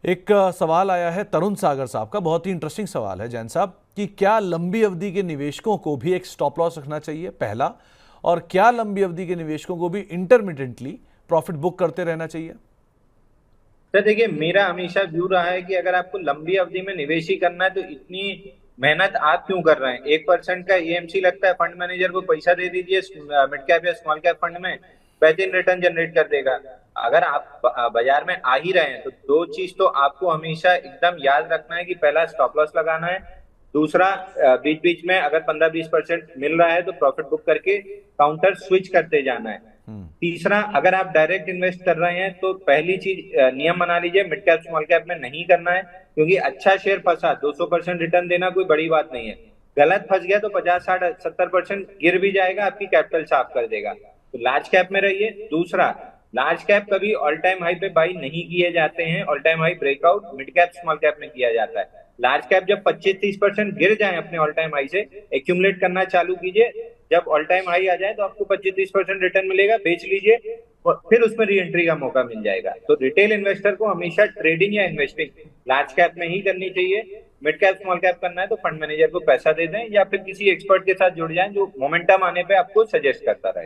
एक सवाल आया है तरुण सागर साहब का, बहुत ही इंटरेस्टिंग सवाल है जैन साहब, कि क्या लंबी अवधि के निवेशकों को भी एक स्टॉप लॉस रखना चाहिए, पहला, और क्या लंबी अवधि के निवेशकों को भी इंटरमिटेंटली प्रॉफिट बुक करते रहना चाहिए? सर देखिए, मेरा हमेशा व्यू रहा है कि अगर आपको लंबी अवधि में निवेश ही करना है तो इतनी मेहनत आप क्यों कर रहे हैं। 1% का एएमसी लगता है, फंड मैनेजर को पैसा दे दीजिए मिड कैप या स्मॉल कैप फंड में, बेहतरीन रिटर्न जनरेट कर देगा। अगर आप बाजार में आ ही रहे हैं तो दो चीज तो आपको हमेशा एकदम याद रखना है कि पहला स्टॉप लॉस लगाना है, दूसरा बीच बीच में अगर 15-20% मिल रहा है तो प्रॉफिट बुक करके काउंटर स्विच करते जाना है। हम्म। तीसरा, अगर आप डायरेक्ट इन्वेस्ट कर रहे हैं तो पहली चीज नियम बना लीजिए, मिड कैप स्मॉल कैप में नहीं करना है, क्योंकि अच्छा शेयर फंसा 200% रिटर्न देना कोई बड़ी बात नहीं है। गलत फंस गया तो 50-60-70% गिर भी जाएगा, आपकी कैपिटल साफ कर देगा। तो लार्ज कैप में रहिए। दूसरा, लार्ज कैप कभी ऑल टाइम हाई पे बाई नहीं किए जाते हैं, all time high breakout mid cap small cap में किया जाता है। लार्ज कैप जब 25-30% गिर जाए अपने ऑल टाइम हाई से, एक्यूमुलेट करना चालू कीजिए। जब ऑल टाइम हाई आ जाए तो आपको 25-30% रिटर्न मिलेगा, बेच लीजिए और फिर उसमें री एंट्री का मौका मिल जाएगा। तो रिटेल इन्वेस्टर को हमेशा ट्रेडिंग या इन्वेस्टिंग लार्ज कैप में ही करनी चाहिए। मिड कैप स्मॉल कैप करना है तो फंड मैनेजर को पैसा दे दें या फिर किसी एक्सपर्ट के साथ जुड़ जाएं जो मोमेंटम आने पे आपको सजेस्ट करता रहे।